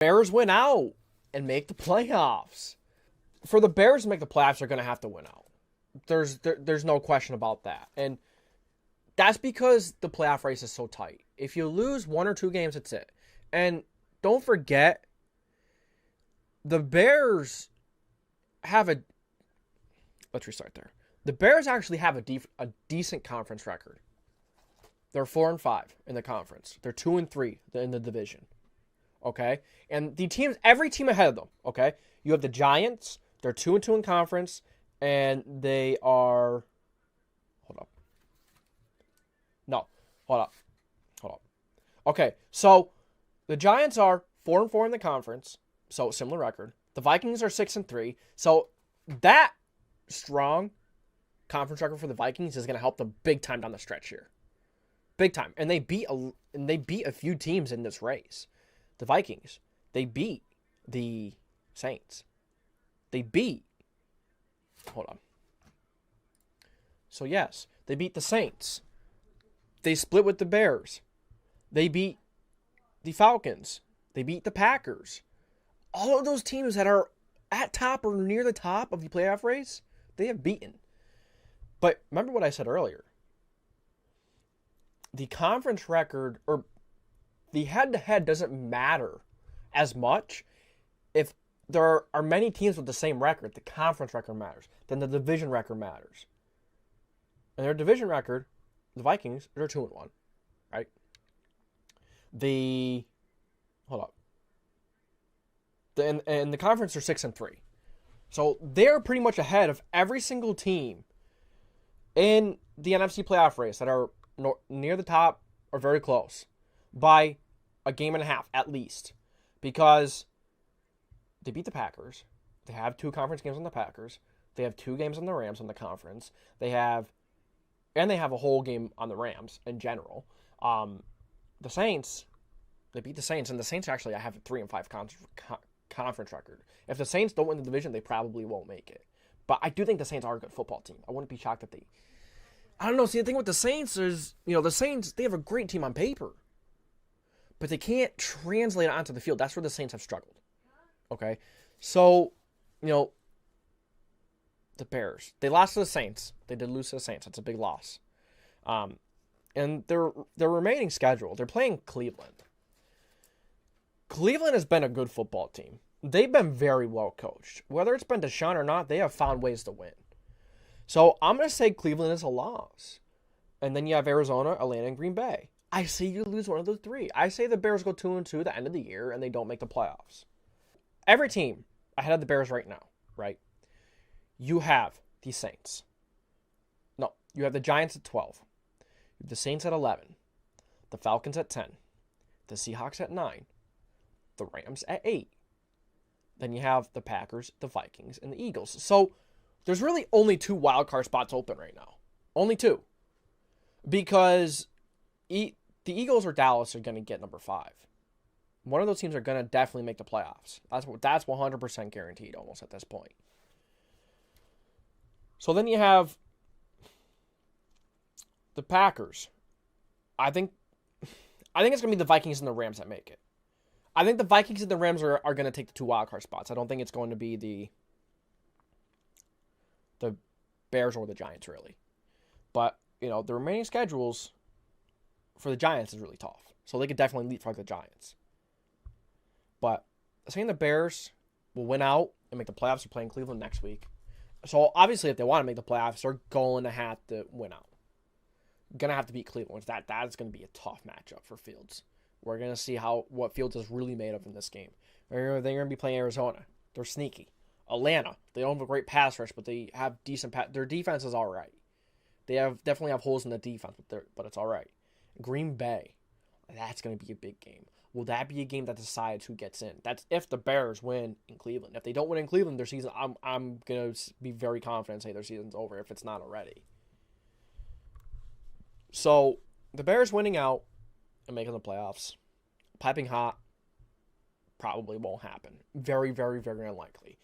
Bears win out and make the playoffs. For the Bears to make the playoffs, they're going to have to win out. There's no question about that. And that's because the playoff race is so tight. If you lose one or two games, that's it. And don't forget, the Bears have a... Let's restart there. The Bears actually have a decent conference record. They're 4-5 in the conference. They're 2-3 in the division. Okay? And the teams, every team ahead of them, okay? You have the Giants. They're 2-2 in conference. And they are... Hold up. No. Hold up. Okay, so the Giants are 4-4 in the conference. So, similar record. The Vikings are 6-3. So, that strong conference record for the Vikings is going to help them big time down the stretch here. Big time. And they beat a few teams in this race. The Vikings, they beat the Saints. Hold on. So yes, they beat the Saints. They split with the Bears. They beat the Falcons. They beat the Packers. All of those teams that are at top or near the top of the playoff race, they have beaten. But remember what I said earlier. The conference record, or the head-to-head, doesn't matter as much if there are many teams with the same record. The conference record matters. Then the division record matters. And their division record, the Vikings, they're 2-1, right? Hold up. And the conference are 6-3. So they're pretty much ahead of every single team in the NFC playoff race that are near the top or very close by a game and a half at least, because they beat the Packers. They have 2 conference games on the Packers. They have 2 games on the Rams on the conference. They have a whole game on the Rams in general. The Saints, they beat the Saints, and the Saints actually have a 3-5 conference record. If the Saints don't win the division, they probably won't make it. But I do think the Saints are a good football team. I wouldn't be shocked if they... I don't know. See, the thing with the Saints is, the Saints, they have a great team on paper, but they can't translate it onto the field. That's where the Saints have struggled. Okay? So, the Bears, they lost to the Saints. They did lose to the Saints. That's a big loss. And their remaining schedule, they're playing Cleveland. Cleveland has been a good football team. They've been very well coached. Whether it's been Deshaun or not, they have found ways to win. So I'm going to say Cleveland is a loss. And then you have Arizona, Atlanta, and Green Bay. I say you lose one of those 3. I say the Bears go 2-2 at the end of the year and they don't make the playoffs. Every team ahead of the Bears right now, right? You have the Saints. No, you have the Giants at 12. You have the Saints at 11. The Falcons at 10. The Seahawks at 9. The Rams at 8. Then you have the Packers, the Vikings, and the Eagles. So there's really only 2 wildcard spots open right now. Only 2. Because the Eagles or Dallas are going to get number 5. One of those teams are going to definitely make the playoffs. That's 100% guaranteed almost at this point. So then you have the Packers. I think it's going to be the Vikings and the Rams that make it. I think the Vikings and the Rams are going to take the 2 wildcard spots. I don't think it's going to be the Bears or the Giants, really. But, the remaining schedules for the Giants is really tough. So they could definitely leapfrog the Giants. But I'm saying the Bears will win out and make the playoffs. They're playing Cleveland next week. So obviously, if they want to make the playoffs, they're going to have to win out. Going to have to beat Cleveland. That is going to be a tough matchup for Fields. We're going to see what Fields is really made of in this game. They're going to be playing Arizona. They're sneaky. Atlanta, they don't have a great pass rush, but they have decent their defense is all right. They definitely have holes in the defense, but it's all right. Green Bay, that's going to be a big game. Will that be a game that decides who gets in? That's if the Bears win in Cleveland. If they don't win in Cleveland, their season, I'm going to be very confident and say their season's over if it's not already. So, the Bears winning out and making the playoffs, piping hot, probably won't happen. Very, very, very unlikely.